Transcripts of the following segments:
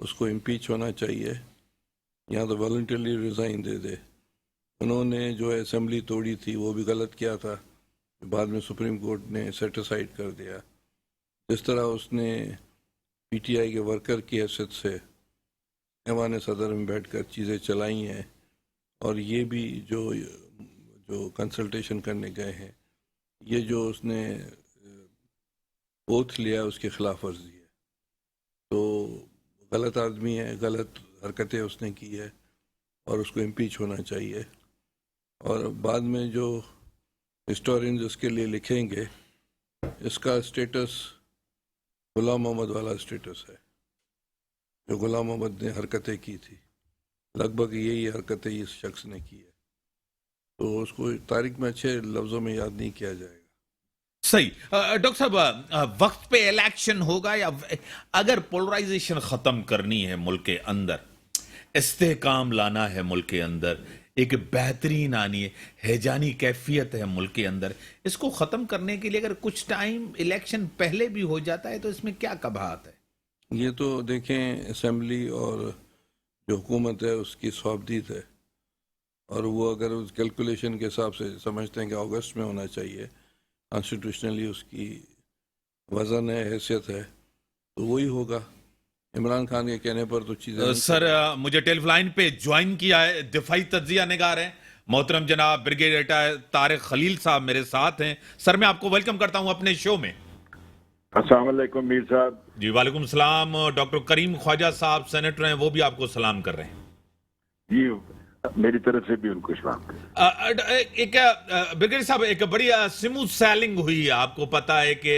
اس کو امپیچ ہونا چاہیے یا تو والنٹرلی ریزائن دے دے. انہوں نے جو اسمبلی توڑی تھی وہ بھی غلط کیا تھا، بعد میں سپریم کورٹ نے سیٹ اسائڈ کر دیا. جس طرح اس نے پی ٹی آئی کے ورکر کی حیثیت سے ایوان صدر میں بیٹھ کر چیزیں چلائی ہیں، اور یہ بھی جو کنسلٹیشن کرنے گئے ہیں، یہ جو اس نے اوتھ لیا اس کے خلاف ورزی ہے. تو غلط آدمی ہے، غلط حرکتیں اس نے کی ہے اور اس کو امپیچ ہونا چاہیے. اور بعد میں جو ہسٹورینز اس کے لیے لکھیں گے، اس کا اسٹیٹس غلام محمد والا اسٹیٹس ہے. جو غلام محمد نے حرکتیں کی تھی، لگ بھگ یہی حرکتیں اس شخص نے کی ہے. تو اس کو تاریخ میں اچھے لفظوں میں یاد نہیں کیا جائے گا. صحیح. ڈاکٹر صاحب، وقت پہ الیکشن ہوگا یا اگر پولرائزیشن ختم کرنی ہے ملک کے اندر، استحکام لانا ہے ملک کے اندر، ایک بہترین آنی ہے، ہیجانی کیفیت ہے ملک کے اندر، اس کو ختم کرنے کے لیے اگر کچھ ٹائم الیکشن پہلے بھی ہو جاتا ہے تو اس میں کیا قباحت ہے؟ یہ تو دیکھیں، اسمبلی اور جو حکومت ہے اس کی صوابدید ہے، اور وہ اگر اس کیلکولیشن کے حساب سے سمجھتے ہیں کہ اگست میں ہونا چاہیے، کانسٹیٹیوشنلی اس کی وزن ہے، حیثیت ہے، تو وہی ہوگا. عمران خان کے کہنے پر تو چیزیں نہیں سر، مجھے ٹیلی لائن پہ جوائن کیا ہے دفاعی تجزیہ نگار ہیں محترم جناب بریگیڈیئر طارق خلیل صاحب میرے ساتھ ہیں. سر، میں آپ کو ویلکم کرتا ہوں اپنے شو میں. السلام علیکم میر صاحب. جی وعلیکم السلام. ڈاکٹر کریم خواجہ صاحب سینیٹر ہیں، وہ بھی آپ کو سلام کر رہے ہیں. جی میری طرف سے بھی ان کو سلام کریں. ایک بریگیڈیئر صاحب، ایک بڑی سموتھ سیلنگ ہوئی. آپ کو پتا ہے کہ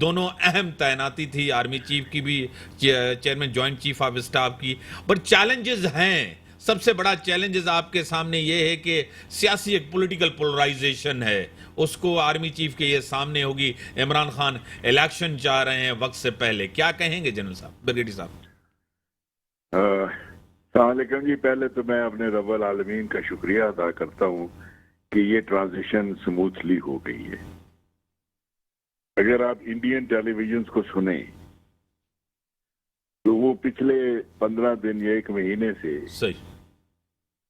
دونوں اہم تعیناتی تھی، آرمی چیف کی بھی، chairman joint chief of staff کی. بٹ چیلنجز ہیں، سب سے بڑا چیلنجز آپ کے سامنے یہ ہے کہ سیاسی ایک پولیٹیکل پولرائزیشن ہے، اس کو آرمی چیف کے یہ سامنے ہوگی. عمران خان الیکشن چاہ رہے ہیں وقت سے پہلے، کیا کہیں گے جنرل صاحب، بریگیڈیئر صاحب؟ السلام علیکم جی. پہلے تو میں اپنے رب العالمین کا شکریہ ادا کرتا ہوں کہ یہ ٹرانزیشن سموتھلی ہو گئی ہے. اگر آپ انڈین ٹیلی ویژنز کو سنیں تو وہ پچھلے 15 دن یا 1 مہینے سے صحیح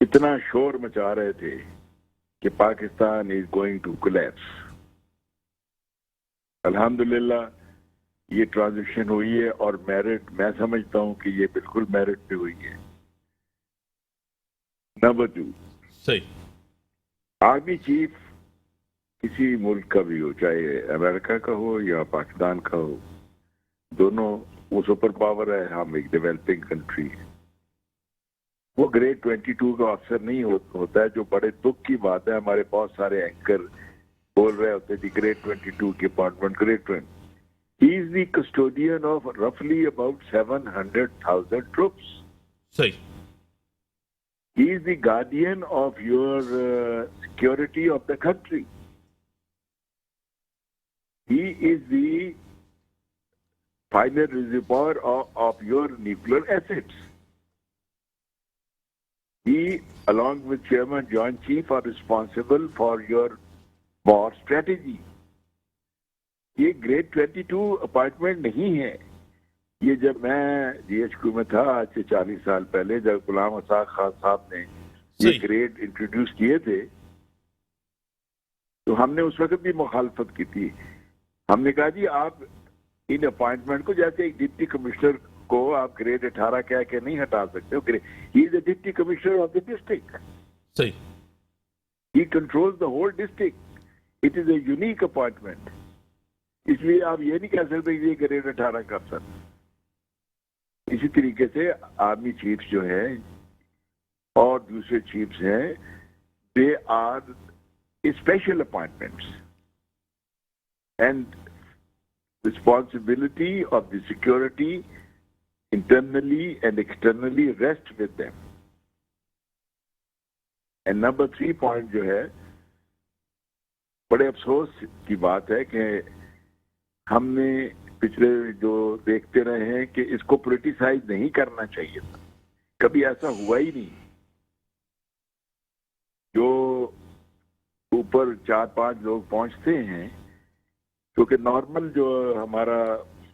اتنا شور مچا رہے تھے کہ Pakistan is going to collapse. الحمدللہ یہ ٹرانزیکشن ہوئی ہے، اور میرٹ، میں سمجھتا ہوں کہ یہ بالکل میرٹ پہ ہوئی ہے. نمبر 2، صحیح. آرمی چیف کسی ملک کا بھی ہو، چاہے امریکہ کا ہو یا پاکستان کا ہو، دونوں وہ سپر پاور ہے، ہم ایک ڈیولپنگ کنٹری ہے. وہ گریڈ 22 کا افسر نہیں ہوتا ہے. جو بڑے دکھ کی بات ہے، ہمارے بہت سارے اینکر بول رہے ہوتے تھے گریڈ 22 کی apartment. Grade 20 He is the custodian of roughly about 700,000 troops. صحیح. He is the guardian of your security of the country. He is the final reservoir of your nuclear assets. He, along with Chairman Joint Chief, are responsible for your war strategy. یہ grade 22 apartment نہیں ہے. یہ جب میں G H Q میں تھا آج سے 40 سال پہلے، جب غلام اسحاق خان صاحب نے یہ گریڈ انٹروڈیوس کیے تھے، تو ہم نے اس وقت بھی مخالفت کی تھی. ہم نے کہا جی آپ ان اپوائنٹمنٹ کو، جیسے ایک ڈپٹی کمشنر کو آپ گریڈ 18 کہہ کے نہیں ہٹا سکتے. He is a deputy commissioner of the district. صحیح. He controls the whole district. It is a unique appointment. اس لیے آپ یہ نہیں کہہ سکتے کہ یہ گریڈ 18 کا افسر. اسی طریقے سے آرمی چیفز جو ہیں اور دوسرے چیفز ہیں، they are special appointments, and responsibility of the security internally and externally rest with them. And number 3 point جو ہے، بڑے افسوس کی بات ہے کہ ہم نے پچھلے جو دیکھتے رہے ہیں کہ اس کو پولیٹیسائز نہیں کرنا چاہیے تھا. کبھی ایسا ہوا ہی نہیں. جو اوپر 4-5 لوگ پہنچتے ہیں، کیونکہ نارمل جو ہمارا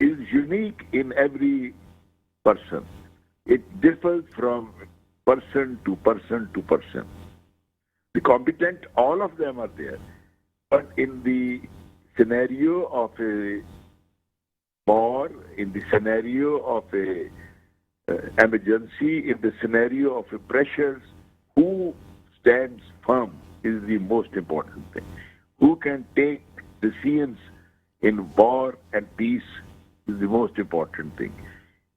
is unique in every person. It differs from person to person to person. The competent, all of them are there. But in the scenario of a war, in the scenario of a emergency, in the scenario of a pressures, who stands firm is the most important thing. Who can take decisions in war and peace is the most important thing.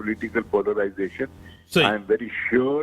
political polarization. I am very sure,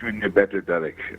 to in a better direction.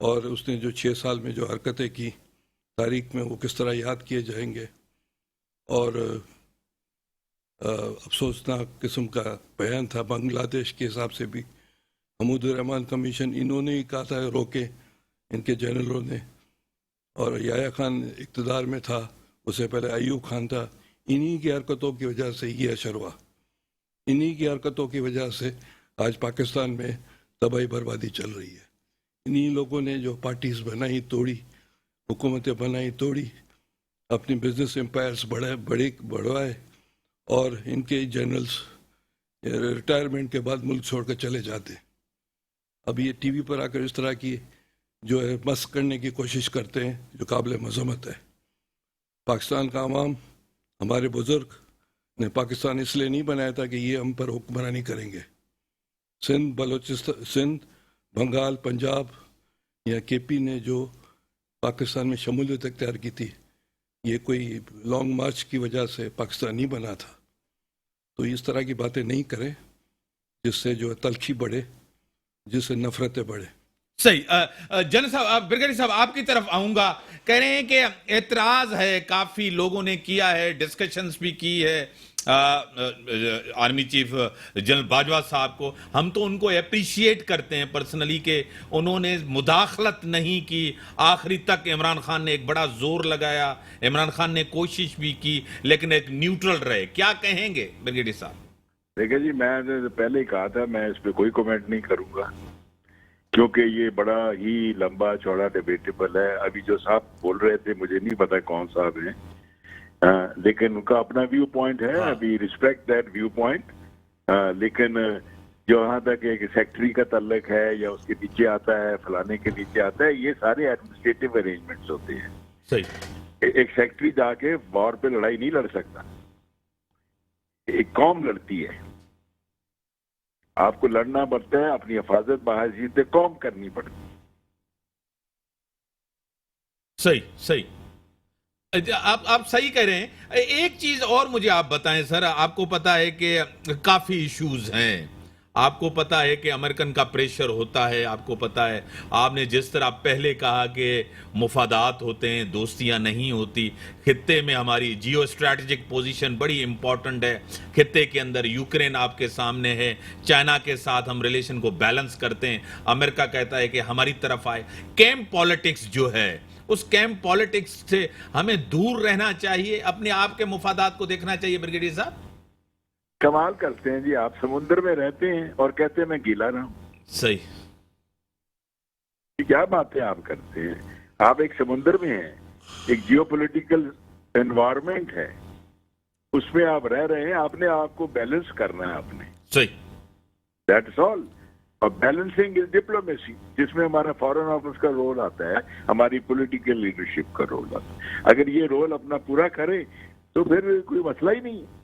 اور اس نے جو 6 سال میں جو حرکتیں کی تاریخ میں وہ کس طرح یاد کیے جائیں گے. اور افسوسناک قسم کا بیان تھا بنگلہ دیش کے حساب سے بھی. حمود الرحمان کمیشن انہوں نے ہی کہا تھا روکے ان کے جنرلوں نے. اور یحییٰ خان اقتدار میں تھا, اس سے پہلے ایوب خان تھا. انہی کی حرکتوں کی وجہ سے یہ اثر ہوا. انہی کی حرکتوں کی وجہ سے آج پاکستان میں تباہی بربادی چل رہی ہے. انہی لوگوں نے جو پارٹیز بنائی توڑی, حکومتیں بنائی توڑی, اپنی بزنس امپائرز بڑھوائے, اور ان کے جنرلز ریٹائرمنٹ کے بعد ملک چھوڑ کر چلے جاتے. اب یہ ٹی وی پر آ کر اس طرح کی جو ہے مسخ کرنے کی کوشش کرتے ہیں جو قابل مذمت ہے. پاکستان کا عوام, ہمارے بزرگ نے پاکستان اس لیے نہیں بنایا تھا کہ یہ ہم پر حکمرانی کریں گے. سندھ, بلوچستان, سندھ, بنگال, پنجاب یا کے پی نے جو پاکستان میں شمولیت اختیار کی تھی, یہ کوئی لانگ مارچ کی وجہ سے پاکستان نہیں بنا تھا. تو اس طرح کی باتیں نہیں کریں جس سے جو تلخی بڑھے, جس سے نفرتیں بڑھے. صحیح. جنرل صاحب, برگیڈیئر صاحب آپ کی طرف آؤں گا. کہہ رہے ہیں کہ اعتراض ہے, کافی لوگوں نے کیا ہے, ڈسکشنز بھی کی ہے آرمی چیف جنرل باجوہ صاحب کو. ہم تو ان کو اپریشیٹ کرتے ہیں پرسنلی کہ انہوں نے مداخلت نہیں کی آخری تک. عمران خان نے ایک بڑا زور لگایا, عمران خان نے کوشش بھی کی, لیکن ایک نیوٹرل رہے. کیا کہیں گے برگیڈیئر صاحب؟ دیکھیں جی, میں نے پہلے ہی کہا تھا میں اس پہ کوئی کومنٹ نہیں کروں گا کیونکہ یہ بڑا ہی لمبا چوڑا ڈیبیٹیبل ہے. ابھی جو صاحب بول رہے تھے مجھے نہیں پتا کون صاحب ہیں, لیکن ان کا اپنا ویو پوائنٹ ہے. ابھی ریسپیکٹ دیٹ ویو پوائنٹ. لیکن جو یہاں تک ایک سیکٹری کا تعلق ہے یا اس کے نیچے آتا ہے, فلانے کے نیچے آتا ہے, یہ سارے ایڈمنسٹریٹو ارینجمنٹس ہوتے ہیں. صحیح. ایک سیکٹری جا کے وار پہ لڑائی نہیں لڑ سکتا, ایک قوم لڑتی ہے. آپ کو لڑنا پڑتا ہے, اپنی حفاظت بحیثیت قوم کرنی پڑتی. صحیح صحیح. آپ صحیح کہہ رہے ہیں. ایک چیز اور مجھے آپ بتائیں سر, آپ کو پتا ہے کہ کافی ایشوز ہیں, آپ کو پتا ہے کہ امریکن کا پریشر ہوتا ہے, آپ کو پتا ہے, آپ نے جس طرح پہلے کہا کہ مفادات ہوتے ہیں, دوستیاں نہیں ہوتی. خطے میں ہماری جیو اسٹریٹجک پوزیشن بڑی امپورٹنٹ ہے. خطے کے اندر یوکرین آپ کے سامنے ہے, چائنا کے ساتھ ہم ریلیشن کو بیلنس کرتے ہیں. امریکہ کہتا ہے کہ ہماری طرف آئے. کیمپ پالیٹکس جو ہے, اس کیمپ پالیٹکس سے ہمیں دور رہنا چاہیے, اپنے آپ کے مفادات کو دیکھنا چاہیے. برگیڈیئر صاحب کمال کرتے ہیں جی, آپ سمندر میں رہتے ہیں اور کہتے ہیں میں گیلا رہا ہوں. صحیح. کیا باتیں آپ کرتے ہیں؟ آپ ایک سمندر میں ہیں, ایک جیو پولیٹیکل انوائرمنٹ ہے, اس میں آپ رہ رہے ہیں, آپ نے آپ کو بیلنس کرنا ہے. آپ نے صحیح, دیٹس آل. اور بیلنسنگ از ڈپلومیسی, جس میں ہمارا فارن آفس کا رول آتا ہے, ہماری پولیٹیکل لیڈرشپ کا رول آتا ہے. اگر یہ رول اپنا پورا کرے تو پھر کوئی مسئلہ ہی نہیں ہے.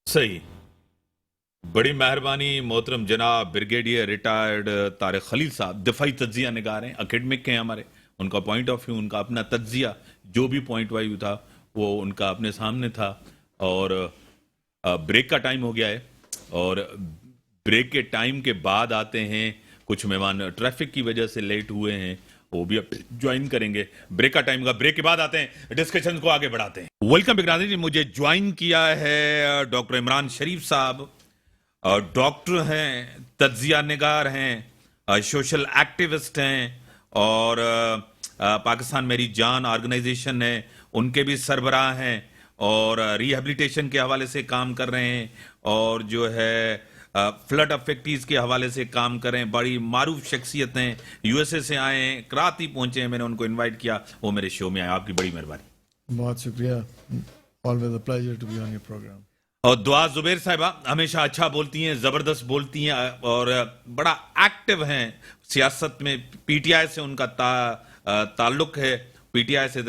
صحیح. بڑی مہربانی محترم جناب بریگیڈیئر ریٹائرڈ طارق خلیل صاحب, دفاعی تجزیہ نگار ہیں, اکیڈمک ہیں ہمارے. ان کا پوائنٹ آف ویو, ان کا اپنا تجزیہ, جو بھی پوائنٹ آف ویو تھا وہ ان کا اپنے سامنے تھا. اور بریک کا ٹائم ہو گیا ہے, اور بریک کے ٹائم کے بعد آتے ہیں کچھ مہمان ٹریفک کی وجہ سے لیٹ ہوئے ہیں, وہ بھی اب جوائن کریں گے. بریک کا ٹائم کا, بریک کے بعد آتے ہیں, ڈسکشن کو آگے بڑھاتے ہیں. ویلکم بگرانی جی. مجھے جوائن کیا ہے ڈاکٹر عمران شریف صاحب. ڈاکٹر ہیں, تجزیہ نگار ہیں, سوشل ایکٹیوسٹ ہیں, اور پاکستان میری جان آرگنائزیشن ہے ان کے بھی سربراہ ہیں, اور ریہیبلیٹیشن کے حوالے سے کام کر رہے ہیں, اور جو ہے فلڈ افیکٹیز کے حوالے سے کام کر رہے ہیں. بڑی معروف شخصیت ہیں, یو ایس اے سے آئے ہیں, کراتی پہنچے ہیں, میں نے ان کو انوائٹ کیا, وہ میرے شو میں آئے. آپ کی بڑی مہربانی. بہت شکریہ. always a pleasure to be on your program. اور دعا زبیر صاحبہ ہمیشہ اچھا بولتی ہیں, زبردست بولتی ہیں, اور بڑا ایکٹیو ہیں سیاست میں. پی ٹی آئی سے ان کا تعلق ہے, پی ٹی آئی سے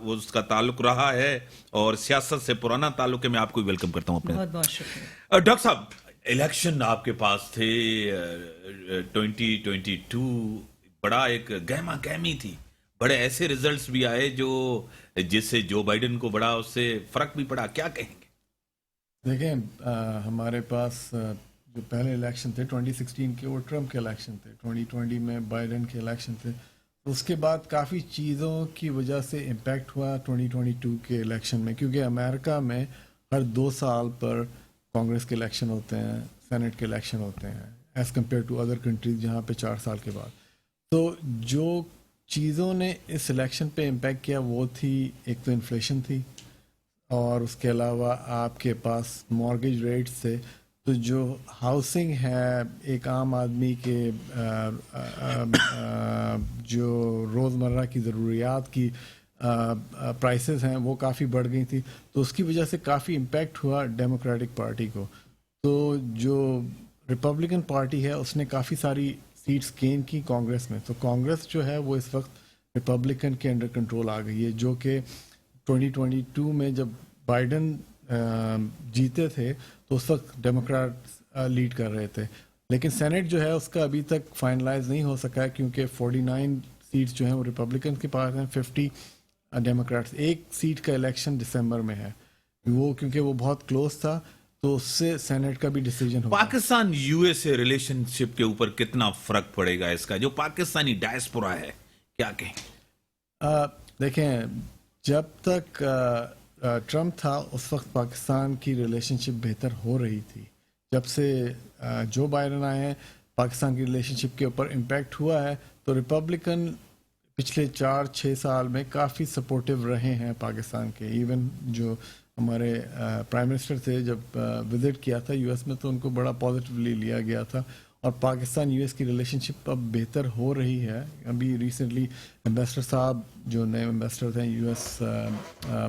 اس کا تعلق رہا ہے, اور سیاست سے پرانا تعلق ہے. میں آپ کو ویلکم کرتا ہوں اپنے. بہت بہت شکریہ. ڈاکٹر صاحب, الیکشن آپ کے پاس تھے 2022, بڑا ایک گہما گہمی تھی, بڑے ایسے ریزلٹس بھی آئے جو جس سے جو بائیڈن کو بڑا اس سے فرق بھی پڑا. کیا کہیں گے؟ دیکھیں, ہمارے پاس جو پہلے الیکشن تھے 2016 کے وہ ٹرمپ کے الیکشن تھے, 2020 میں بائیڈن کے الیکشن تھے. اس کے بعد کافی چیزوں کی وجہ سے امپیکٹ ہوا 2022 کے الیکشن میں, کیونکہ امریکہ میں ہر 2 سال پر کانگریس کے الیکشن ہوتے ہیں, سینٹ کے الیکشن ہوتے ہیں, as compare to other countries جہاں پہ 4 سال کے بعد. تو جو چیزوں نے اس الیکشن پہ امپیکٹ کیا وہ تھی, ایک تو انفلیشن تھی, اور اس کے علاوہ آپ کے پاس مارگیج ریٹس تھے. تو جو ہاؤسنگ ہے ایک عام آدمی کے جو روزمرہ کی ضروریات کی پرائسز ہیں وہ کافی بڑھ گئی تھی, تو اس کی وجہ سے کافی امپیکٹ ہوا ڈیموکریٹک پارٹی کو. تو جو ریپبلکن پارٹی ہے اس نے کافی ساری سیٹس گین کی کانگریس میں. تو کانگریس جو ہے وہ اس وقت ریپبلکن کے انڈر کنٹرول آ گئی ہے, جو کہ 2022 میں جب بائیڈن جیتے تھے تو اس وقت ڈیموکریٹ لیڈ کر رہے تھے. لیکن سینٹ جو ہے اس کا ابھی تک فائنلائز نہیں ہو سکا ہے, کیونکہ 49 سیٹس جو ہیں وہ ریپبلکن کے پاس ہیں, 50 ڈیموکریٹس. ایک سیٹ کا الیکشن دسمبر میں ہے, وہ کیونکہ وہ بہت کلوز تھا تو اس سے سینٹ کا بھی ڈیسیجن ہوگا. Pakistan U S A relationship کے اوپر کتنا فرق پڑے گا اس کا, جو پاکستانی ڈائسپورا ہے, کیا کہیں؟ دیکھیں, جب تک ٹرمپ تھا اس وقت پاکستان کی ریلیشن شپ بہتر ہو رہی تھی. جب سے جو بائیڈن آئے ہیں پاکستان کی ریلیشن شپ کے اوپر امپیکٹ ہوا ہے. تو ریپبلکن پچھلے 4-6 سال میں کافی سپورٹیو رہے ہیں پاکستان کے. ایون جو ہمارے پرائم منسٹر تھے جب وزٹ کیا تھا یو ایس میں تو ان کو بڑا پازیٹیولی لیا گیا تھا, اور پاکستان یو ایس کی ریلیشن شپ اب بہتر ہو رہی ہے. ابھی ریسنٹلی امبیسڈر صاحب جو نئے امبیسڈر تھے U S,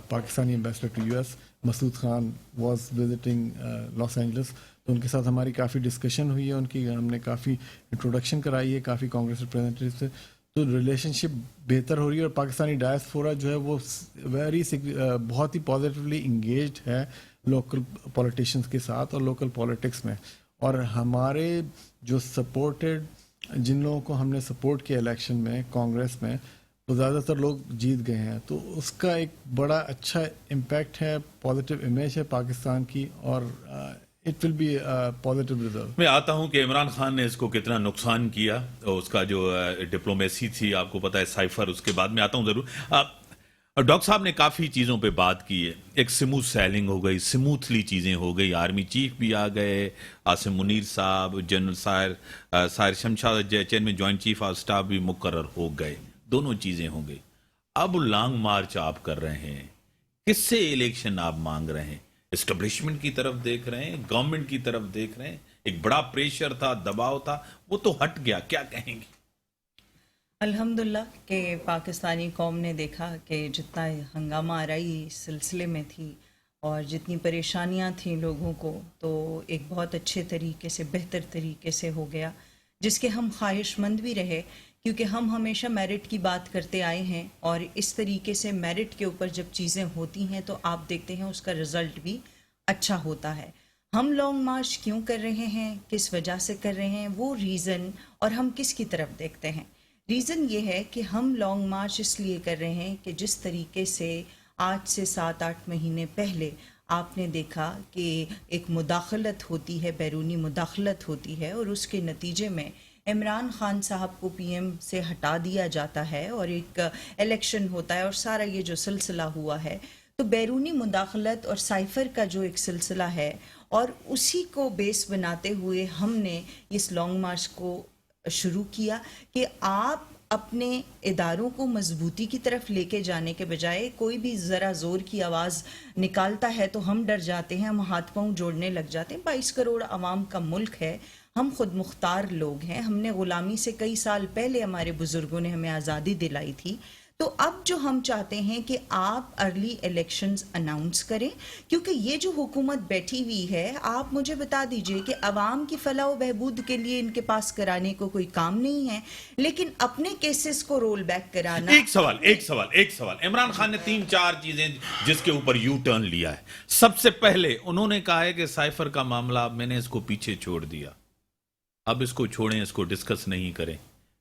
Pakistani ambassador to U S Masood Khan was visiting Los Angeles, تو ان کے ساتھ ہماری کافی ڈسکشن ہوئی ہے, ان کی ہم نے کافی انٹروڈکشن کرائی ہے کافی کانگریس ریپرزینٹیو سے. تو ریلیشن شپ بہتر ہو رہی ہے, اور پاکستانی ڈائسپورا جو ہے وہ بہت ہی پازیٹیولی انگیجڈ ہے لوکل پولیٹیشینس کے ساتھ اور لوکل پالیٹکس میں. اور ہمارے جو سپورٹڈ جن لوگوں کو ہم نے سپورٹ کیا الیکشن میں کانگریس میں, تو زیادہ تر لوگ جیت گئے ہیں. تو اس کا ایک بڑا اچھا امپیکٹ ہے, پازیٹیو امیج ہے پاکستان کی, اور it will be positive result. میں آتا ہوں کہ عمران خان نے اس کو کتنا نقصان کیا, اس کا جو ڈپلومیسی تھی آپ کو پتا ہے سائفر, اس کے بعد میں آتا ہوں ضرور. ڈاکٹر صاحب نے کافی چیزوں پہ بات کی ہے, ایک سموتھ سیلنگ ہو گئی, سموتھلی چیزیں ہو گئی, آرمی چیف بھی آ گئے, عاصم منیر صاحب, جنرل سائر Shamshad chairman joint chief of staff بھی مقرر ہو گئے, دونوں چیزیں ہو گئی. اب لانگ مارچ آپ کر رہے ہیں, کس سے الیکشن آپ مانگ رہے ہیں؟ اسٹیبلشمنٹ کی طرف دیکھ رہے ہیں, گورنمنٹ کی طرف دیکھ رہے ہیں؟ ایک بڑا پریشر تھا, دباؤ تھا, وہ تو ہٹ گیا, کیا کہیں گے؟ الحمدللہ کہ پاکستانی قوم نے دیکھا کہ جتنا ہنگامہ آرائی اس سلسلے میں تھی اور جتنی پریشانیاں تھیں لوگوں کو, تو ایک بہت اچھے طریقے سے بہتر طریقے سے ہو گیا, جس کے ہم خواہش مند بھی رہے, کیونکہ ہم ہمیشہ میرٹ کی بات کرتے آئے ہیں, اور اس طریقے سے میرٹ کے اوپر جب چیزیں ہوتی ہیں تو آپ دیکھتے ہیں اس کا رزلٹ بھی اچھا ہوتا ہے. ہم لانگ مارچ کیوں کر رہے ہیں, کس وجہ سے کر رہے ہیں, وہ ریزن, اور ہم کس کی طرف دیکھتے ہیں. ریزن یہ ہے کہ ہم لانگ مارچ اس لیے کر رہے ہیں کہ جس طریقے سے آج سے 7-8 مہینے پہلے آپ نے دیکھا کہ ایک مداخلت ہوتی ہے, بیرونی مداخلت ہوتی ہے, اور اس کے نتیجے میں عمران خان صاحب کو پی ایم سے ہٹا دیا جاتا ہے اور ایک الیکشن ہوتا ہے, اور سارا یہ جو سلسلہ ہوا ہے, تو بیرونی مداخلت اور سائفر کا جو ایک سلسلہ ہے, اور اسی کو بیس بناتے ہوئے ہم نے اس لانگ مارچ کو شروع کیا کہ آپ اپنے اداروں کو مضبوطی کی طرف لے کے جانے کے بجائے کوئی بھی ذرا زور کی آواز نکالتا ہے تو ہم ڈر جاتے ہیں, ہم ہاتھ پاؤں جوڑنے لگ جاتے ہیں. 22 کروڑ عوام کا ملک ہے, ہم خود مختار لوگ ہیں, ہم نے غلامی سے کئی سال پہلے ہمارے بزرگوں نے ہمیں آزادی دلائی تھی. تو اب جو ہم چاہتے ہیں کہ آپ ارلی الیکشنز اناؤنس کریں, کیونکہ یہ جو حکومت بیٹھی ہوئی ہے, آپ مجھے بتا دیجئے کہ عوام کی فلاح و بہبود کے لیے ان کے پاس کرانے کو کوئی کام نہیں ہے, لیکن اپنے کیسز کو رول بیک کرانا. ایک سوال عمران خان نے 3-4 چیزیں جس کے اوپر یو ٹرن لیا ہے. سب سے پہلے انہوں نے کہا ہے کہ سائفر کا معاملہ میں نے اس کو پیچھے چھوڑ دیا, اب اس کو چھوڑیں, اس کو ڈسکس نہیں کریں.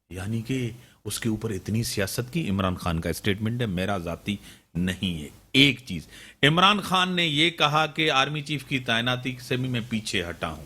یعنی کہ اس کے اوپر اتنی سیاست کی. عمران خان کا اسٹیٹمنٹ ہے, میرا ذاتی نہیں ہے. ایک چیز عمران خان نے یہ کہا کہ آرمی چیف کی تعیناتی سے بھی میں پیچھے ہٹا ہوں.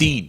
3,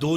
2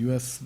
US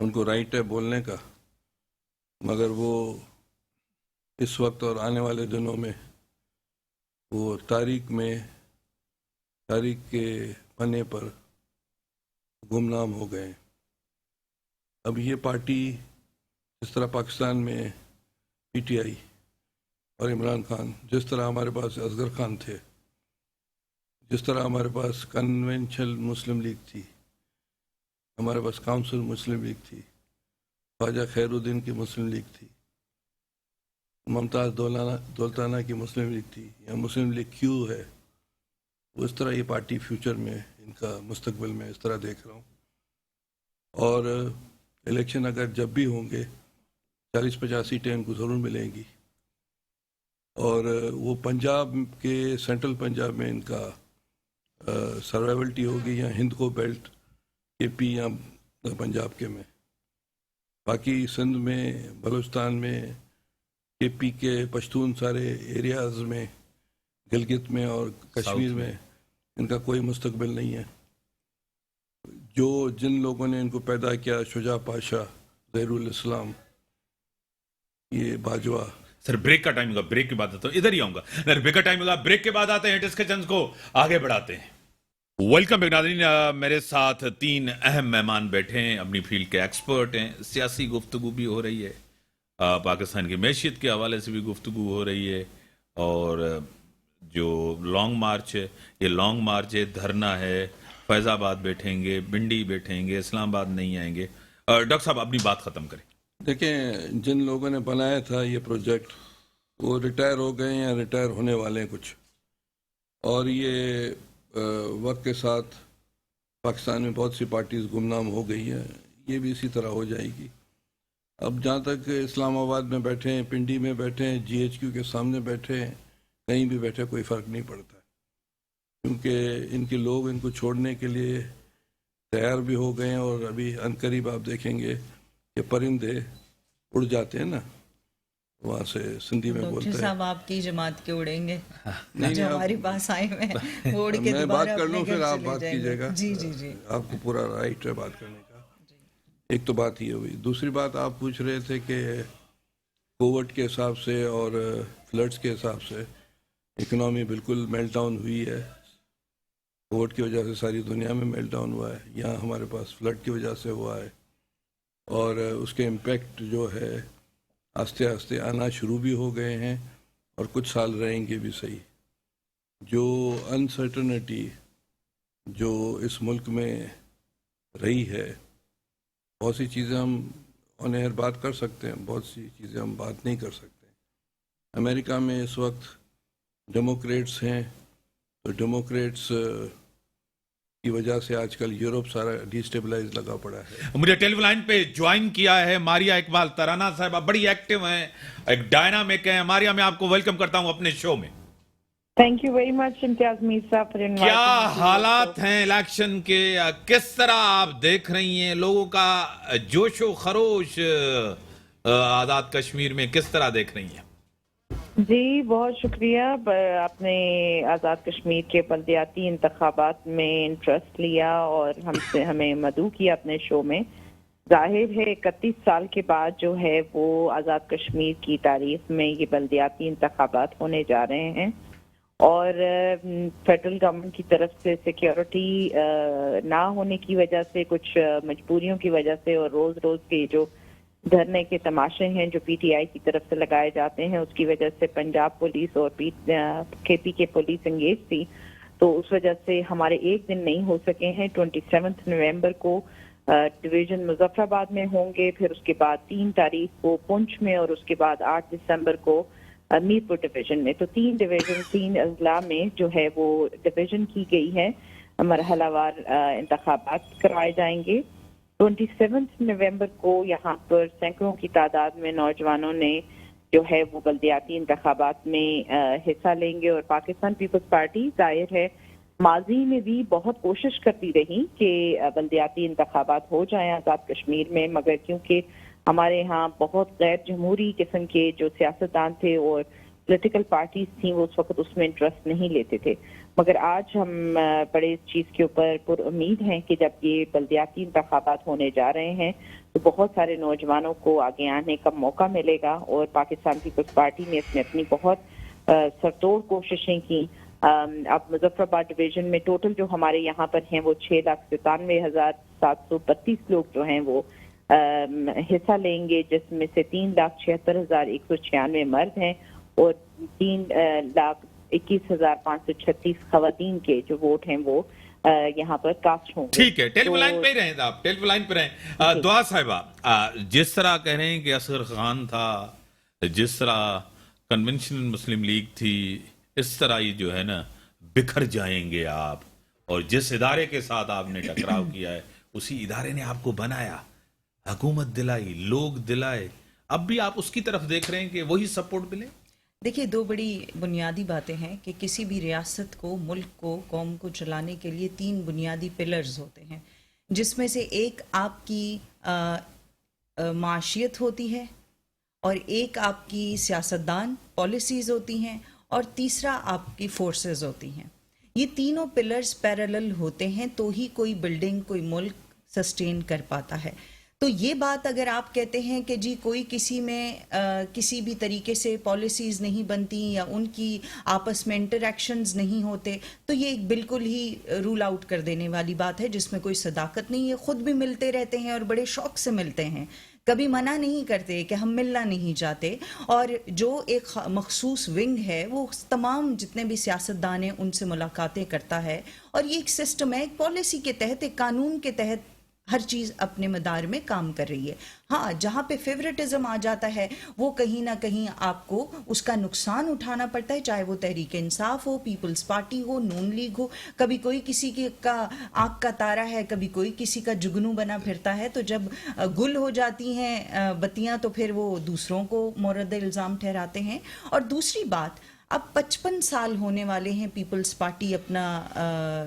ان کو رائٹ ہے بولنے کا، مگر وہ اس وقت اور آنے والے دنوں میں وہ تاریخ کے پنے پر گمنام ہو گئے۔ اب یہ پارٹی جس طرح پاکستان میں پی ٹی آئی اور عمران خان، جس طرح ہمارے پاس اصغر خان تھے، جس طرح ہمارے پاس کنونشنل مسلم لیگ تھی، ہمارے پاس کاؤنسل مسلم لیگ تھی، خواجہ خیر الدین کی مسلم لیگ تھی، ممتاز دولتانہ کی مسلم لیگ تھی، یا مسلم لیگ کیو ہے، اس طرح یہ پارٹی فیوچر میں ان کا مستقبل میں اس طرح دیکھ رہا ہوں۔ اور الیکشن اگر جب بھی ہوں گے 40-50 سیٹیں ان کو ضرور ملیں گی، اور وہ پنجاب کے سینٹرل پنجاب میں ان کا سروائیولٹی ہوگی، یا ہند کو بیلٹ کے پی یا پنجاب کے میں، باقی سندھ میں، بلوچستان میں، کے پی کے پشتون سارے ایریاز میں، گلگت میں اور کشمیر میں ان کا کوئی مستقبل نہیں ہے۔ جن لوگوں نے ان کو پیدا کیا، شجاع پاشا، ظہیر الاسلام، یہ باجوہ۔ سر بریک کا ٹائم ہوگا، بریک کے بعد آتا ہوں، ادھر ہی آؤں گا، بریک کا ٹائم ہوگا، بریک کے بعد آتے ہیں، ڈسکشنز کو آگے بڑھاتے ہیں۔ ویلکم بیک ناظرین، میرے ساتھ 3 اہم مہمان بیٹھے ہیں، اپنی فیلڈ کے ایکسپرٹ ہیں، سیاسی گفتگو بھی ہو رہی ہے، پاکستان کی معیشت کے حوالے سے بھی گفتگو ہو رہی ہے، اور جو لانگ مارچ ہے، یہ لانگ مارچ ہے، دھرنا ہے، فیض آباد بیٹھیں گے، بنڈی بیٹھیں گے، اسلام آباد نہیں آئیں گے۔ ڈاکٹر صاحب اپنی بات ختم کریں۔ دیکھیں، جن لوگوں نے بنایا تھا یہ پروجیکٹ وہ ریٹائر ہو گئے ہیں یا ریٹائر ہونے والے ہیں کچھ، اور یہ وقت کے ساتھ پاکستان میں بہت سی پارٹیز گمنام ہو گئی ہیں، یہ بھی اسی طرح ہو جائے گی۔ اب جہاں تک اسلام آباد میں بیٹھے ہیں، پنڈی میں بیٹھے ہیں، جی ایچ کیو کے سامنے بیٹھے ہیں، کہیں بھی بیٹھے کوئی فرق نہیں پڑتا، کیونکہ ان کے لوگ ان کو چھوڑنے کے لیے تیار بھی ہو گئے ہیں، اور ابھی عنقریب آپ دیکھیں گے کہ پرندے اڑ جاتے ہیں نا، وہاں سے سندھی میں بولتے ڈاکٹر ہیں۔ صاحب آپ کی جماعت کے اڑیں گے نہیں، جو ہمارے پاس آئے ہوئے ہیں، وہ اڑ کے میں دوبارہ بات کر لوں اپنے پھر گھر آپ چلے بات جائیں گے۔ کیجیے گا۔ جی جی جی، آپ کو پورا رائٹ ہے بات کرنے کا۔ ایک تو بات یہ ہوئی، دوسری بات آپ پوچھ رہے تھے کہ کووڈ کے حساب سے اور فلڈز کے حساب سے اکنامی بالکل میلٹ ڈاؤن ہوئی ہے۔ کووڈ کی وجہ سے ساری دنیا میں میلٹ ڈاؤن ہوا ہے، یہاں ہمارے پاس فلڈ کی وجہ سے ہوا ہے، اور اس کے امپیکٹ جو ہے آہستہ آہستہ آنا شروع بھی ہو گئے ہیں، اور کچھ سال رہیں گے بھی صحیح۔ جو انسرٹنٹی جو اس ملک میں رہی ہے، بہت سی چیزیں ہم آن ایئر بات کر سکتے ہیں، بہت سی چیزیں ہم بات نہیں کر سکتے۔ امریکہ میں اس وقت ڈیموکریٹس ہیں، تو ڈیموکریٹس کی وجہ سے آج کل یورپ سارا ڈیسٹیبلائز لگا پڑا ہے۔ مجھے ٹیلی فون لائن پہ جوائن کیا ہے ماریا اقبال ترانہ صاحبہ، بڑی ایکٹیو ہیں، ایک ڈائنامک ہیں۔ ماریا، میں آپ کو ویلکم کرتا ہوں اپنے شو میں۔ تھینک یو ویری مچ امتیاز میر صاحب فار انوائٹنگ۔ کیا حالات ہیں الیکشن کے، کس طرح آپ دیکھ رہی ہیں لوگوں کا جوش و خروش آزاد کشمیر میں، کس طرح دیکھ رہی ہیں؟ جی بہت شکریہ، آپ نے آزاد کشمیر کے بلدیاتی انتخابات میں انٹرسٹ لیا اور ہمیں مدعو کیا اپنے شو میں۔ ظاہر ہے 31 سال کے بعد جو ہے وہ آزاد کشمیر کی تاریخ میں یہ بلدیاتی انتخابات ہونے جا رہے ہیں، اور فیڈرل گورنمنٹ کی طرف سے سیکیورٹی نہ ہونے کی وجہ سے، کچھ مجبوریوں کی وجہ سے، اور روز روز کے جو دھرنے کے تماشے ہیں جو پی ٹی آئی کی طرف سے لگائے جاتے ہیں، اس کی وجہ سے پنجاب پولیس اور کے پی کے پولیس انگیج تھی، تو اس وجہ سے ہمارے ایک دن نہیں ہو سکے ہیں۔ 27 نومبر کو ڈویژن مظفر آباد میں ہوں گے، پھر اس کے بعد 3 تاریخ کو پنچ میں، اور اس کے بعد 8 دسمبر کو میر پور ڈویژن میں۔ تو 3 اضلاع میں جو ہے وہ ڈویژن کی گئی ہے، مرحلہ وار انتخابات کروائے جائیں گے۔ 27 نومبر کو یہاں پر سینکڑوں کی تعداد میں نوجوانوں نے جو ہے وہ بلدیاتی انتخابات میں حصہ لیں گے، اور پاکستان پیپلز پارٹی ظاہر ہے ماضی میں بھی بہت کوشش کرتی رہی کہ بلدیاتی انتخابات ہو جائیں آزاد کشمیر میں، مگر کیونکہ ہمارے ہاں بہت غیر جمہوری قسم کے جو سیاستدان تھے اور پولیٹیکل پارٹیز تھیں، وہ اس وقت اس میں انٹرسٹ نہیں لیتے تھے۔ مگر آج ہم بڑے اس چیز کے اوپر پر امید ہیں کہ جب یہ بلدیاتی انتخابات ہونے جا رہے ہیں تو بہت سارے نوجوانوں کو آگے آنے کا موقع ملے گا. اور پاکستان پیپلز پارٹی نے اس میں اپنی بہت سرتوڑ کوششیں کی. اب مظفر آباد ڈویژن میں ٹوٹل جو ہمارے یہاں پر ہیں وہ 6,97,732 لوگ جو ہیں وہ حصہ لیں گے, جس میں سے 3,76,196 مرد ہیں اور 3,21,536 خواتین کے جو ووٹ ہیں وہ یہاں پر کاسٹ ہوں گے. ٹھیک ہے, ٹیلی فون لائن پہ ہی رہیں آپ, ٹیلی فون لائن پہ رہیں. دعا صاحبہ, جس طرح کہہ رہے ہیں کہ اصغر خان تھا, جس طرح کنونشنل مسلم لیگ تھی, اس طرح یہ جو ہے نا بکھر جائیں گے آپ, اور جس ادارے کے ساتھ آپ نے ٹکراؤ کیا ہے اسی ادارے نے آپ کو بنایا, حکومت دلائی, لوگ دلائے, اب بھی آپ اس کی طرف دیکھ رہے ہیں کہ وہی سپورٹ ملے. دیکھیے, دو بڑی بنیادی باتیں ہیں کہ کسی بھی ریاست کو, ملک کو, قوم کو چلانے کے لیے 3 بنیادی پلرز ہوتے ہیں, جس میں سے ایک آپ کی معاشیت ہوتی ہے, اور ایک آپ کی سیاستدان پالیسیز ہوتی ہیں, اور تیسرا آپ کی فورسز ہوتی ہیں. یہ تینوں پلرز پیرالل ہوتے ہیں تو ہی کوئی بلڈنگ, کوئی ملک سسٹین کر پاتا ہے. تو یہ بات اگر آپ کہتے ہیں کہ جی کوئی کسی میں کسی بھی طریقے سے پالیسیز نہیں بنتی یا ان کی آپس میں انٹریکشنز نہیں ہوتے, تو یہ ایک بالکل ہی رول آؤٹ کر دینے والی بات ہے جس میں کوئی صداقت نہیں ہے. خود بھی ملتے رہتے ہیں اور بڑے شوق سے ملتے ہیں, کبھی منع نہیں کرتے کہ ہم ملنا نہیں چاہتے. اور جو ایک مخصوص ونگ ہے وہ تمام جتنے بھی سیاستدان ہیں ان سے ملاقاتیں کرتا ہے, اور یہ ایک سسٹم ہے, ایک پالیسی کے تحت, ایک قانون کے تحت ہر چیز اپنے مدار میں کام کر رہی ہے. ہاں, جہاں پہ فیوریٹزم آ جاتا ہے وہ کہیں نہ کہیں آپ کو اس کا نقصان اٹھانا پڑتا ہے, چاہے وہ تحریک انصاف ہو, پیپلز پارٹی ہو, نون لیگ ہو. کبھی کوئی کسی کا آنکھ کا تارا ہے, کبھی کوئی کسی کا جگنو بنا پھرتا ہے, تو جب گل ہو جاتی ہیں بتیاں تو پھر وہ دوسروں کو مورد الزام ٹھہراتے ہیں. اور دوسری بات, اب 55 سال ہونے والے ہیں پیپلز پارٹی اپنا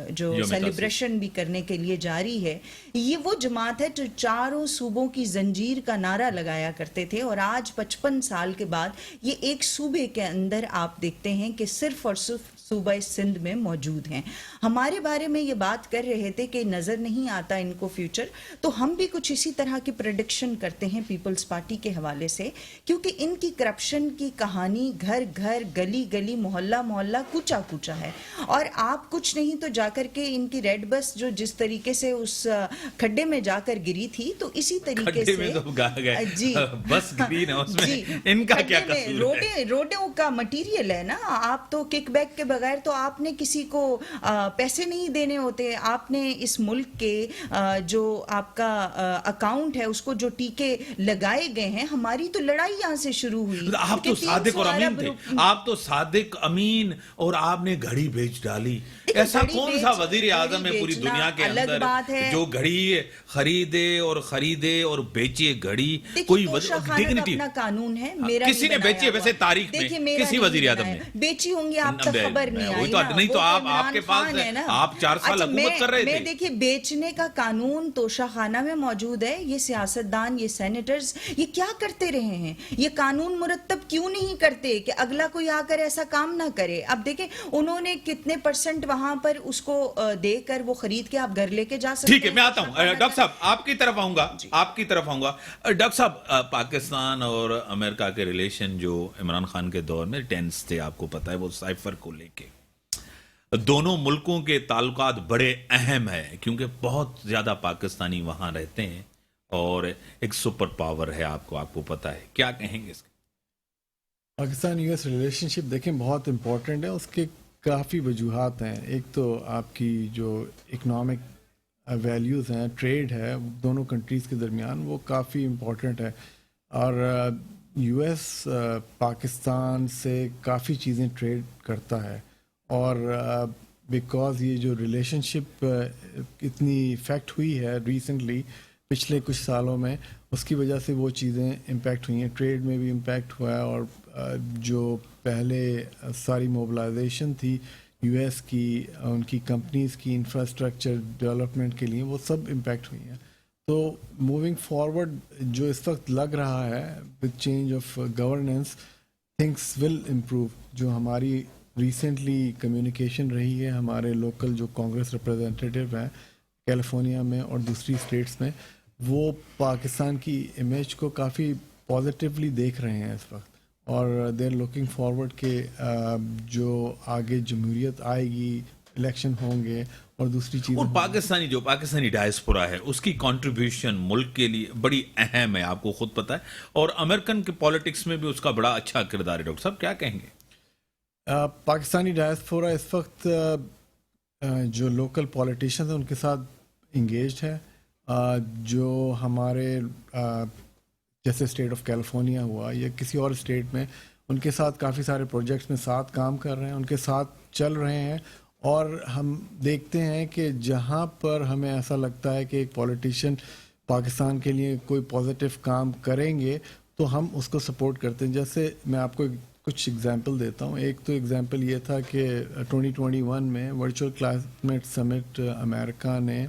جو سیلیبریشن بھی کرنے کے لیے جاری ہے. یہ وہ جماعت ہے جو چاروں صوبوں کی زنجیر کا نعرہ لگایا کرتے تھے, اور آج 55 سال کے بعد یہ ایک صوبے کے اندر آپ دیکھتے ہیں کہ صرف اور صرف صوبہ سندھ میں موجود ہیں. ہمارے بارے میں یہ بات کر رہے تھے کہ نظر نہیں آتا ان کو فیوچر, تو ہم بھی کچھ اسی طرح کی پریڈکشن کرتے ہیں پیپلز پارٹی کے حوالے سے, کیونکہ ان کی کرپشن کی کہانی گھر گھر, گلی گلی, محلہ محلہ, کوچا کوچا ہے. اور آپ کچھ نہیں تو جا کر کے ان کی ریڈ بس جو جس طریقے سے اس کھڈے میں جا کر گری تھی, تو اسی طریقے سے جی بس گری نا, اس میں ان کا کیا قصور ہے؟ روڈوں کا مٹیریل ہے نا. آپ تو کک بیک کے بغیر تو آپ نے کسی کو پیسے نہیں دینے ہوتے. آپ نے اس ملک کے جو آپ کا اکاؤنٹ ہے اس کو جو ٹیکے لگائے گئے ہیں, ہماری تو لڑائی یہاں سے شروع ہوئی. آپ تو صادق اور امین تھے, آپ تو صادق امین, اور آپ نے گھڑی بیچ ڈالی. ایسا کون سا وزیر اعظم ہے پوری دنیا کے اندر جو گھڑی خریدے اور بیچے گھڑی؟ کوئی ڈگنیٹی اپنا قانون ہے, کسی نے بیچی ہے ویسے تاریخ میں کسی وزیر اعظم نے بیچی ہوں گی, آپ تک خبر نہیں آئی نہیں, تو آپ کے پاس آپ 4 سال حکومت کر رہے تھے. دیکھیے, بیچنے کا قانون توشہ خانہ میں موجود ہے. یہ سیاستدان, یہ سینیٹرز, یہ کیا کرتے رہے ہیں؟ یہ قانون مرتب کیوں نہیں کرتے کہ اگلا کوئی آ کر ایسا کام نہ کرے؟ اب دیکھیں انہوں نے کتنے % وہاں پر اس کو دے کر وہ خرید کے آپ گھر لے کے جا سکتے ہیں. ٹھیک ہے, میں آتا ہوں ڈاکٹر صاحب, آپ کی طرف آؤں گا. ڈاکٹر صاحب, پاکستان اور امریکہ کے ریلیشن جو عمران خان کے دور میں ٹینس تھے, آپ کو پتا ہے, وہ سائفر کو لے کے دونوں ملکوں کے تعلقات بڑے اہم ہیں, کیونکہ بہت زیادہ پاکستانی وہاں رہتے ہیں اور ایک سپر پاور ہے, آپ کو پتا ہے. کیا کہیں گے اس کے؟ پاکستان یو ایس ریلیشن شپ دیکھیں بہت امپورٹنٹ ہے. اس کے کافی وجوہات ہیں. ایک تو آپ کی جو اکنامک ویلیوز ہیں, ٹریڈ ہے دونوں کنٹریز کے درمیان, وہ کافی امپورٹنٹ ہے. اور یو ایس پاکستان سے کافی چیزیں ٹریڈ کرتا ہے, اور بیکاز یہ جو ریلیشن شپ اتنی افیکٹ ہوئی ہے ریسنٹلی پچھلے کچھ سالوں میں, اس کی وجہ سے وہ چیزیں امپیکٹ ہوئی ہیں. ٹریڈ میں بھی امپیکٹ ہوا ہے, اور جو پہلے ساری موبلائزیشن تھی یو ایس کی, ان کی کمپنیز کی انفراسٹرکچر ڈیولپمنٹ کے لیے, وہ سب امپیکٹ ہوئی ہیں. تو موونگ فارورڈ جو اس وقت لگ رہا ہے with change of governance, things will improve. جو ہماری ریسنٹلی کمیونیکیشن رہی ہے ہمارے لوکل جو کانگریس ریپرزینٹیو ہیں کیلیفورنیا میں اور دوسری اسٹیٹس میں, وہ پاکستان کی امیج کو کافی پازیٹیولی دیکھ رہے ہیں اس وقت، اور دے آر لوکنگ فارورڈ کہ جو آگے جمہوریت آئے گی، الیکشن ہوں گے اور دوسری چیزیں اور ہوں گی۔ پاکستانی ڈائسپورا ہے اس کی کنٹریبیوشن ملک کے لیے بڑی اہم ہے، آپ کو خود پتہ ہے، اور امریکن کے پالیٹکس میں بھی اس کا بڑا اچھا کردار ہے۔ ڈاکٹر صاحب کیا کہیں گے؟ پاکستانی ڈائسپورا اس وقت جو لوکل پولیٹیشنز ہیں ان کے ساتھ انگیجڈ ہے، جو ہمارے جیسے اسٹیٹ آف کیلیفورنیا ہوا یا کسی اور اسٹیٹ میں، ان کے ساتھ کافی سارے پروجیکٹس میں ساتھ کام کر رہے ہیں، ان کے ساتھ چل رہے ہیں، اور ہم دیکھتے ہیں کہ جہاں پر ہمیں ایسا لگتا ہے کہ ایک پولیٹیشین پاکستان کے لیے کوئی پازیٹیو کام کریں گے تو ہم اس کو سپورٹ کرتے ہیں۔ جیسے میں آپ کو کچھ ایگزامپل دیتا ہوں۔ ایک تو ایگزامپل یہ تھا کہ 2021 میں ورچوئل کلائمیٹ سمٹ امریکہ نے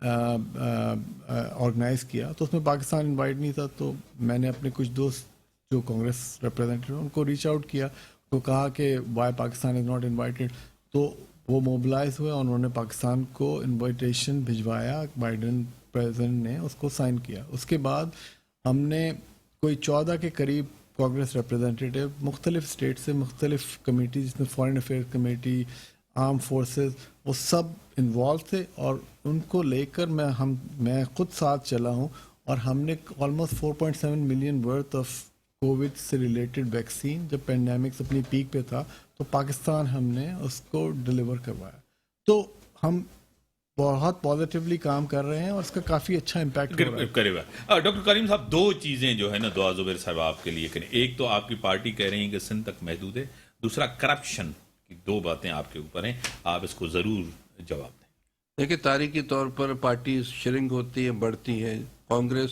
آرگنائز کیا، تو اس میں پاکستان انوائٹ نہیں تھا، تو میں نے اپنے کچھ دوست جو کانگریس ریپرزینٹیو ان کو ریچ آؤٹ کیا، تو کہا کہ why Pakistan is not invited, تو وہ موبلائز ہوئے اور انہوں نے پاکستان کو انویٹیشن بھجوایا، بائیڈن پریزیڈنٹ نے اس کو سائن کیا۔ اس کے بعد ہم نے کوئی 14 کے قریب کانگریس ریپرزینٹیو مختلف اسٹیٹ سے، مختلف کمیٹی جس میں foreign affair committee, arm forces, وہ سب انوالو تھے، اور ان کو لے کر میں خود ساتھ چلا ہوں، اور ہم نے almost 4.7 million worth of Covid سے ریلیٹڈ ویکسین، جب پینڈیمکس اپنی پیک پہ تھا تو پاکستان ہم نے اس کو ڈلیور کروایا۔ تو ہم بہت پازیٹیولی کام کر رہے ہیں اور اس کا کافی اچھا امپیکٹ ہو رہا ہے۔ ڈاکٹر کریم صاحب، دو چیزیں جو ہے نا دعا زبیر صاحب آپ کے لیے کریں۔ ایک تو آپ کی پارٹی کہہ رہی ہیں کہ سندھ تک محدود ہے، دوسرا کرپشن کی دو باتیں آپ کے اوپر ہیں، آپ اس کو ضرور جواب دیں۔ دیکھیں، تاریخی طور پر پارٹیز شرنک ہوتی ہیں، بڑھتی ہیں۔ کانگریس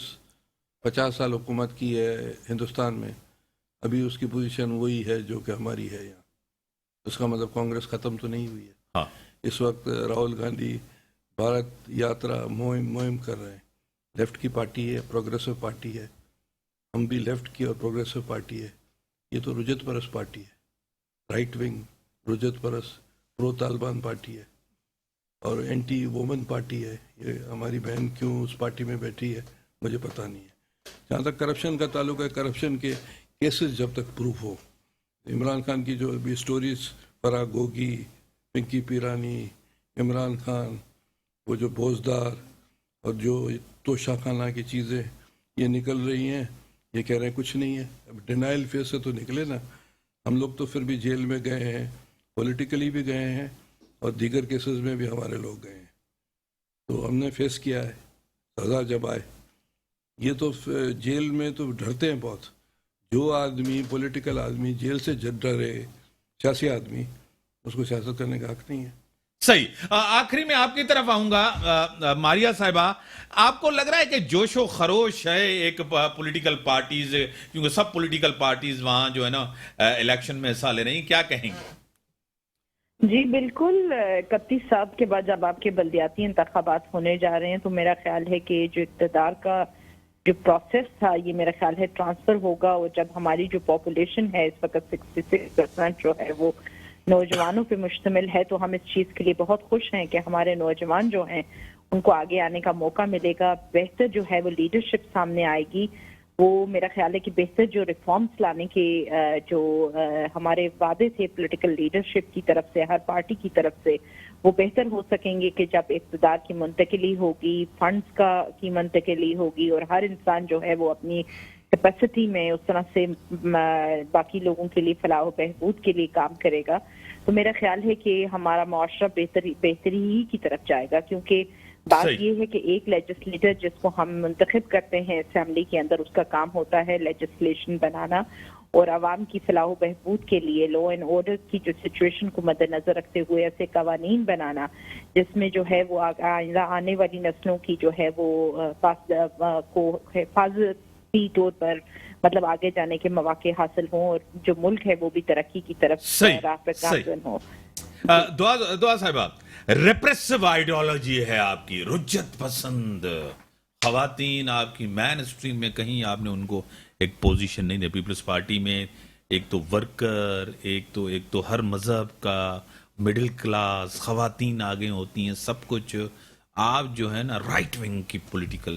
50 سال حکومت کی ہے ہندوستان میں، ابھی اس کی پوزیشن وہی ہے جو کہ ہماری ہے یہاں۔ اس کا مطلب کانگریس ختم تو نہیں ہوئی ہے۔ ہاں، اس وقت راہل گاندھی بھارت یاترا مہم کر رہے ہیں۔ لیفٹ کی پارٹی ہے، پروگریسو پارٹی ہے، ہم بھی لیفٹ کی اور پروگریسو پارٹی ہے۔ یہ تو رجت پرست پارٹی ہے، رائٹ ونگ رجت پرست پرو طالبان پارٹی ہے، اور اینٹی وومن پارٹی ہے۔ یہ ہماری بہن کیوں اس پارٹی میں بیٹھی ہے مجھے پتہ نہیں ہے۔ جہاں تک کرپشن کا تعلق ہے، کرپشن کے کیسز جب تک پروف ہو، عمران خان کی جو ابھی سٹوریز، فرا گوگی، پنکی پیرانی، عمران خان، وہ جو بوزدار اور جو توشہ خانہ کی چیزیں یہ نکل رہی ہیں، یہ کہہ رہے ہیں کچھ نہیں ہے۔ اب ڈینائل فیس سے تو نکلے نا۔ ہم لوگ تو پھر بھی جیل میں گئے ہیں، پولیٹیکلی بھی گئے ہیں، اور دیگر کیسز میں بھی ہمارے لوگ گئے ہیں، تو ہم نے فیس کیا ہے۔ سزا جب آئے، یہ تو جیل میں تو ڈرتے ہیں بہت۔ جو آدمی پولیٹیکل آدمی جیل سے ڈرے، سیاسی آدمی، اس کو سیاست کرنے کا حق نہیں ہے۔ صحیح۔ آخری میں آپ کی طرف آؤں گا ماریا صاحبہ، آپ کو لگ رہا ہے کہ جوش و خروش ہے ایک پولیٹیکل پارٹیز، کیونکہ سب پولیٹیکل پارٹیز وہاں جو ہے نا الیکشن میں حصہ لے رہی ہیں، کیا کہیں گے؟ جی بالکل، 31 سال کے بعد جب آپ کے بلدیاتی انتخابات ہونے جا رہے ہیں تو میرا خیال ہے کہ جو اقتدار کا جو پروسیس تھا، یہ میرا خیال ہے ٹرانسفر ہوگا، اور جب ہماری جو پاپولیشن ہے اس وقت 66% جو ہے وہ نوجوانوں پہ مشتمل ہے، تو ہم اس چیز کے لیے بہت خوش ہیں کہ ہمارے نوجوان جو ہیں ان کو آگے آنے کا موقع ملے گا، بہتر جو ہے وہ لیڈرشپ سامنے آئے گی۔ وہ میرا خیال ہے کہ بہتر جو ریفارمز لانے کے جو ہمارے وعدے تھے پولیٹیکل لیڈرشپ کی طرف سے، ہر پارٹی کی طرف سے، وہ بہتر ہو سکیں گے کہ جب اقتدار کی منتقلی ہوگی، فنڈز کی منتقلی ہوگی، اور ہر انسان جو ہے وہ اپنی کیپیسٹی میں اس طرح سے باقی لوگوں کے لیے فلاح و بہبود کے لیے کام کرے گا، تو میرا خیال ہے کہ ہمارا معاشرہ بہتری ہی کی طرف جائے گا۔ کیونکہ بات یہ ہے کہ ایک لیجسلیٹر جس کو ہم منتخب کرتے ہیں اسمبلی کے اندر، اس کا کام ہوتا ہے لیجسلیشن بنانا اور عوام کی فلاح و بہبود کے لیے لا اینڈ آرڈر کی جو سچویشن کو مد نظر رکھتے ہوئے ایسے قوانین بنانا جس میں جو ہے وہ آنے والی نسلوں کی جو ہے وہ کو حفاظتی طور پر مطلب آگے جانے کے مواقع حاصل ہوں، اور جو ملک ہے وہ بھی ترقی کی طرف راہ پر گامزن ہو۔ دعا صاحبہ، ریپریسو آئیڈیالوجی ہے آپ کی، رجت پسند خواتین آپ کی مین اسٹریم میں کہیں آپ نے ان کو ایک پوزیشن نہیں دی۔ پیپلز پارٹی میں ایک تو ورکر، ایک تو ہر مذہب کا، مڈل کلاس، خواتین آگے ہوتی ہیں، سب کچھ۔ آپ جو ہے نا رائٹ ونگ کی پولیٹیکل